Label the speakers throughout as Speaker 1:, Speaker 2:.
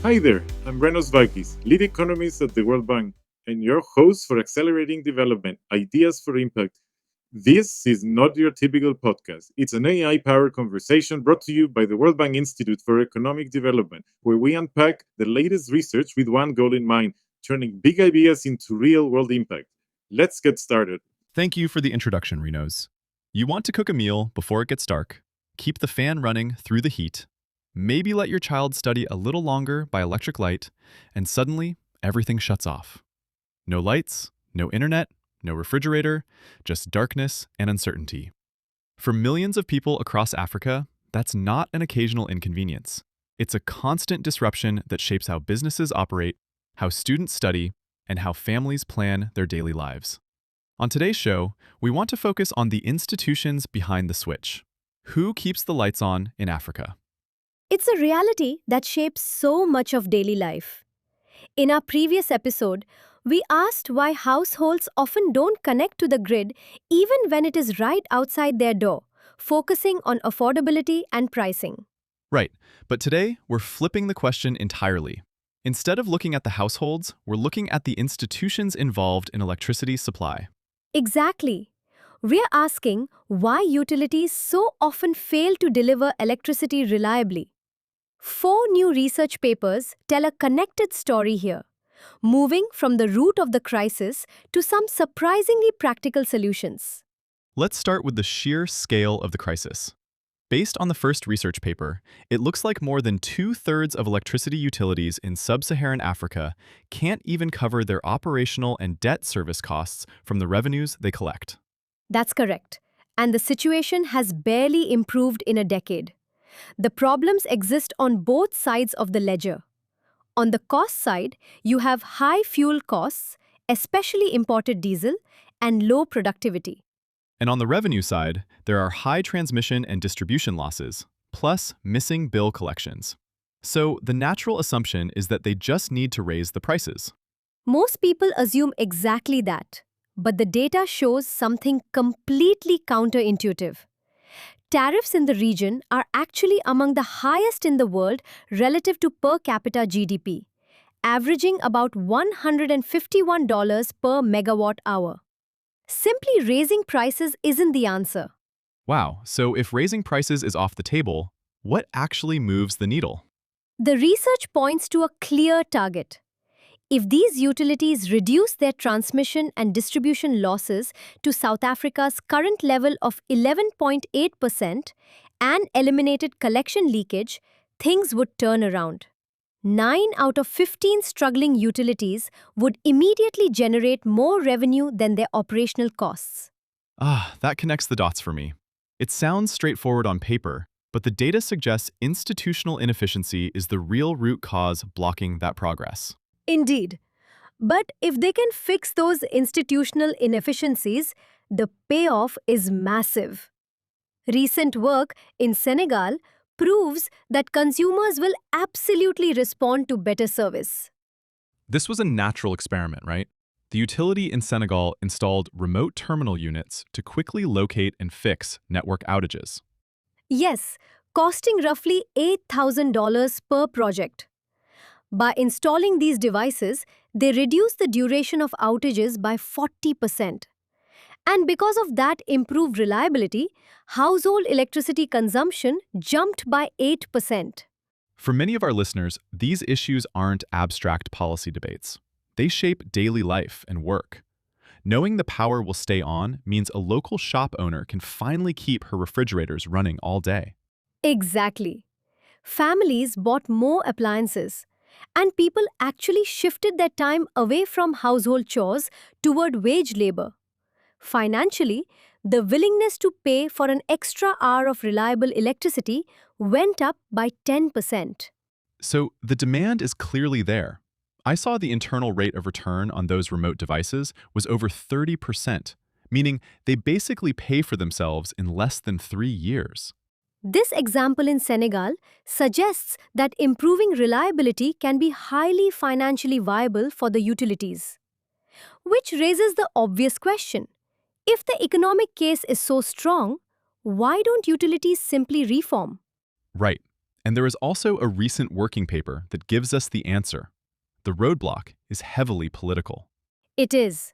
Speaker 1: Hi there, I'm Renos Vakis, lead economist at the World Bank, and your host for Accelerating Development Ideas for Impact. This is not your typical podcast. It's an AI powered conversation brought to you by the World Bank Institute for Economic Development, where we unpack the latest research with one goal in mind, turning big ideas into real world impact. Let's get started.
Speaker 2: Thank you for the introduction, Renos. You want to cook a meal before it gets dark, keep the fan running through the heat, maybe let your child study a little longer by electric light, and suddenly everything shuts off. No lights, no internet, no refrigerator, just darkness and uncertainty. For millions of people across Africa, that's not an occasional inconvenience. It's a constant disruption that shapes how businesses operate, how students study, and how families plan their daily lives. On today's show, we want to focus on the institutions behind the switch. Who keeps the lights on in Africa?
Speaker 3: It's a reality that shapes so much of daily life. In our previous episode, we asked why households often don't connect to the grid even when it is right outside their door, focusing on affordability and pricing.
Speaker 2: Right, but today we're flipping the question entirely. Instead of looking at the households, we're looking at the institutions involved in electricity supply.
Speaker 3: Exactly. We're asking why utilities so often fail to deliver electricity reliably. Four new research papers tell a connected story here, moving from the root of the crisis to some surprisingly practical solutions.
Speaker 2: Let's start with the sheer scale of the crisis. Based on the first research paper, it looks like more than two-thirds of electricity utilities in sub-Saharan Africa can't even cover their operational and debt service costs from the revenues they collect.
Speaker 3: That's correct. And the situation has barely improved in a decade. The problems exist on both sides of the ledger. On the cost side, you have high fuel costs, especially imported diesel, and low productivity.
Speaker 2: And on the revenue side, there are high transmission and distribution losses, plus missing bill collections. So the natural assumption is that they just need to raise the prices.
Speaker 3: Most people assume exactly that, but the data shows something completely counterintuitive. Tariffs in the region are actually among the highest in the world relative to per capita GDP, averaging about $151 per megawatt hour. Simply raising prices isn't the answer.
Speaker 2: Wow, so if raising prices is off the table, what actually moves the needle?
Speaker 3: The research points to a clear target. If these utilities reduce their transmission and distribution losses to South Africa's current level of 11.8% and eliminated collection leakage, things would turn around. 9 out of 15 struggling utilities would immediately generate more revenue than their operational costs.
Speaker 2: That connects the dots for me. It sounds straightforward on paper, but the data suggests institutional inefficiency is the real root cause blocking that progress.
Speaker 3: Indeed. But if they can fix those institutional inefficiencies, the payoff is massive. Recent work in Senegal proves that consumers will absolutely respond to better service.
Speaker 2: This was a natural experiment, right? The utility in Senegal installed remote terminal units to quickly locate and fix network outages.
Speaker 3: Yes, costing roughly $8,000 per project. By installing these devices, they reduce the duration of outages by 40%. And because of that improved reliability, household electricity consumption jumped by 8%.
Speaker 2: For many of our listeners, these issues aren't abstract policy debates. They shape daily life and work. Knowing the power will stay on means a local shop owner can finally keep her refrigerators running all day.
Speaker 3: Exactly. Families bought more appliances, and people actually shifted their time away from household chores toward wage labor. Financially, the willingness to pay for an extra hour of reliable electricity went up by 10%.
Speaker 2: So the demand is clearly there. I saw the internal rate of return on those remote devices was over 30%, meaning they basically pay for themselves in less than 3 years.
Speaker 3: This example in Senegal suggests that improving reliability can be highly financially viable for the utilities. Which raises the obvious question. If the economic case is so strong, why don't utilities simply reform?
Speaker 2: Right. And there is also a recent working paper that gives us the answer. The roadblock is heavily political.
Speaker 3: It is.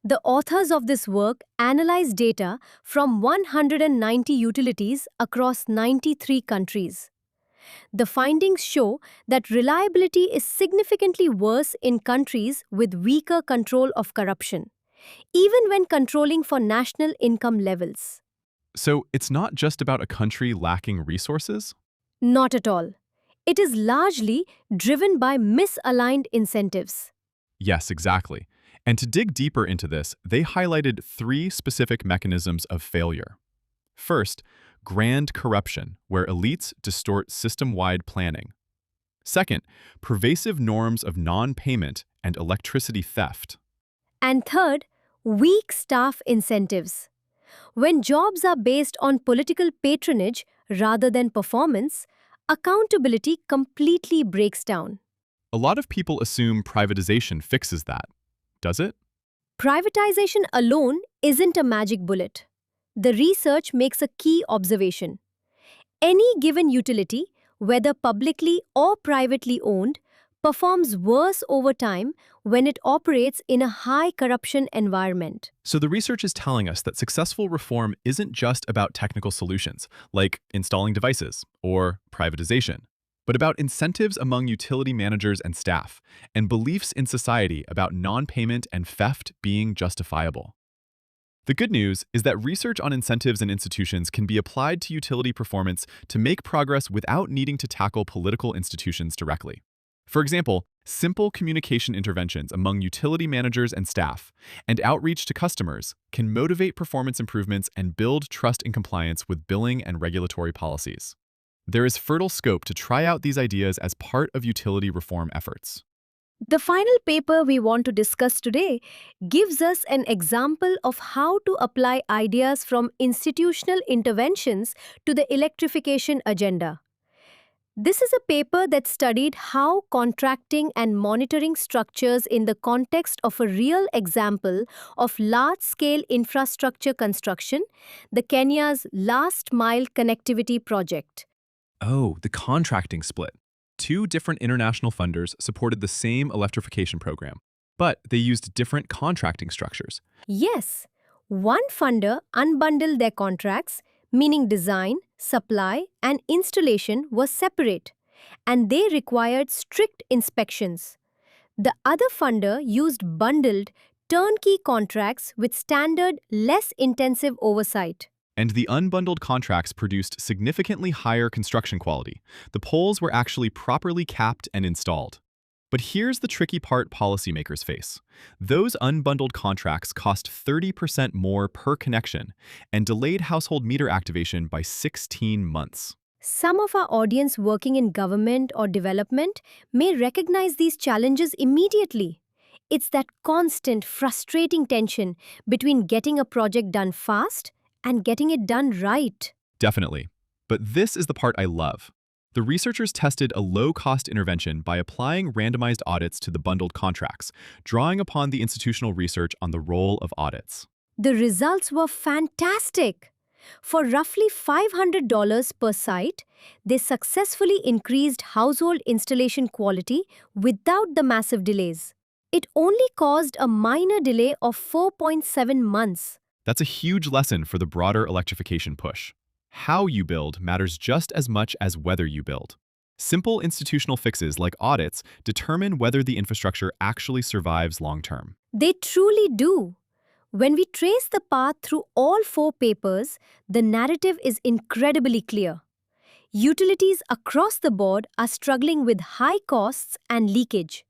Speaker 3: The authors of this work analyze data from 190 utilities across 93 countries. The findings show that reliability is significantly worse in countries with weaker control of corruption, even when controlling for national income levels.
Speaker 2: So it's not just about a country lacking resources?
Speaker 3: Not at all. It is largely driven by misaligned incentives.
Speaker 2: Yes, exactly. And to dig deeper into this, they highlighted three specific mechanisms of failure. First, grand corruption, where elites distort system-wide planning. Second, pervasive norms of non-payment and electricity theft.
Speaker 3: And third, weak staff incentives. When jobs are based on political patronage rather than performance, accountability completely breaks down.
Speaker 2: A lot of people assume privatization fixes that. Does it?
Speaker 3: Privatization alone isn't a magic bullet. The research makes a key observation. Any given utility, whether publicly or privately owned, performs worse over time when it operates in a high corruption environment.
Speaker 2: So the research is telling us that successful reform isn't just about technical solutions, like installing devices or privatization, but about incentives among utility managers and staff, and beliefs in society about non-payment and theft being justifiable. The good news is that research on incentives and institutions can be applied to utility performance to make progress without needing to tackle political institutions directly. For example, simple communication interventions among utility managers and staff and outreach to customers can motivate performance improvements and build trust and compliance with billing and regulatory policies. There is fertile scope to try out these ideas as part of utility reform efforts.
Speaker 3: The final paper we want to discuss today gives us an example of how to apply ideas from institutional interventions to the electrification agenda. This is a paper that studied how contracting and monitoring structures in the context of a real example of large-scale infrastructure construction, the Kenya's Last Mile Connectivity Project.
Speaker 2: Oh, the contracting split. Two different international funders supported the same electrification program, but they used different contracting structures.
Speaker 3: Yes, one funder unbundled their contracts, meaning design, supply, and installation was separate, and they required strict inspections. The other funder used bundled, turnkey contracts with standard, less intensive oversight.
Speaker 2: And the unbundled contracts produced significantly higher construction quality. The poles were actually properly capped and installed. But here's the tricky part policymakers face. Those unbundled contracts cost 30% more per connection and delayed household meter activation by 16 months.
Speaker 3: Some of our audience working in government or development may recognize these challenges immediately. It's that constant, frustrating tension between getting a project done fast and getting it done right.
Speaker 2: Definitely. But this is the part I love. The researchers tested a low-cost intervention by applying randomized audits to the bundled contracts, drawing upon the institutional research on the role of audits.
Speaker 3: The results were fantastic. For roughly $500 per site, they successfully increased household installation quality without the massive delays. It only caused a minor delay of 4.7 months.
Speaker 2: That's a huge lesson for the broader electrification push. How you build matters just as much as whether you build. Simple institutional fixes like audits determine whether the infrastructure actually survives long-term.
Speaker 3: They truly do. When we trace the path through all four papers, the narrative is incredibly clear. Utilities across the board are struggling with high costs and leakage.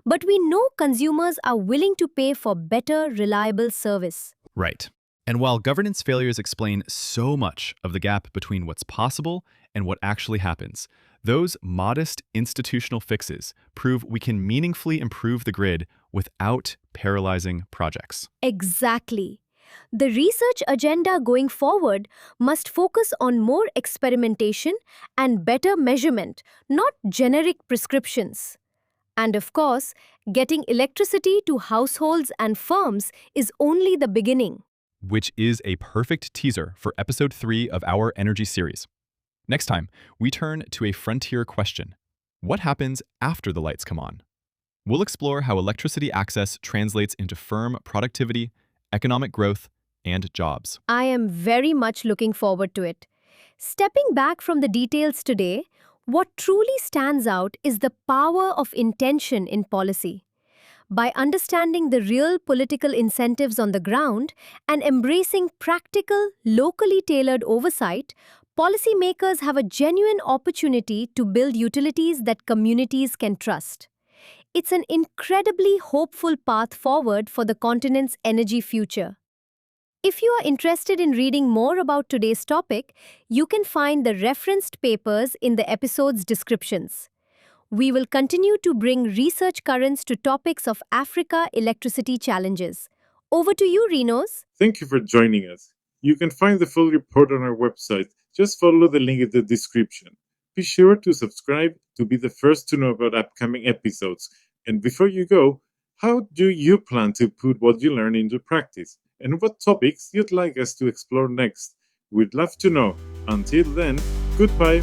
Speaker 3: But we know consumers are willing to pay for better, reliable service.
Speaker 2: Right. And while governance failures explain so much of the gap between what's possible and what actually happens, those modest institutional fixes prove we can meaningfully improve the grid without paralyzing projects.
Speaker 3: Exactly. The research agenda going forward must focus on more experimentation and better measurement, not generic prescriptions. And of course, getting electricity to households and firms is only the beginning.
Speaker 2: Which is a perfect teaser for episode 3 of our energy series. Next time, we turn to a frontier question. What happens after the lights come on? We'll explore how electricity access translates into firm productivity, economic growth, and jobs.
Speaker 3: I am very much looking forward to it. Stepping back from the details today, what truly stands out is the power of intention in policy. By understanding the real political incentives on the ground and embracing practical, locally tailored oversight, policymakers have a genuine opportunity to build utilities that communities can trust. It's an incredibly hopeful path forward for the continent's energy future. If you are interested in reading more about today's topic, you can find the referenced papers in the episode's descriptions. We will continue to bring research currents to topics of Africa electricity challenges. Over to you, Renos.
Speaker 1: Thank you for joining us. You can find the full report on our website. Just follow the link in the description. Be sure to subscribe to be the first to know about upcoming episodes. And before you go, how do you plan to put what you learn into practice? And what topics you'd like us to explore next? We'd love to know. Until then, goodbye.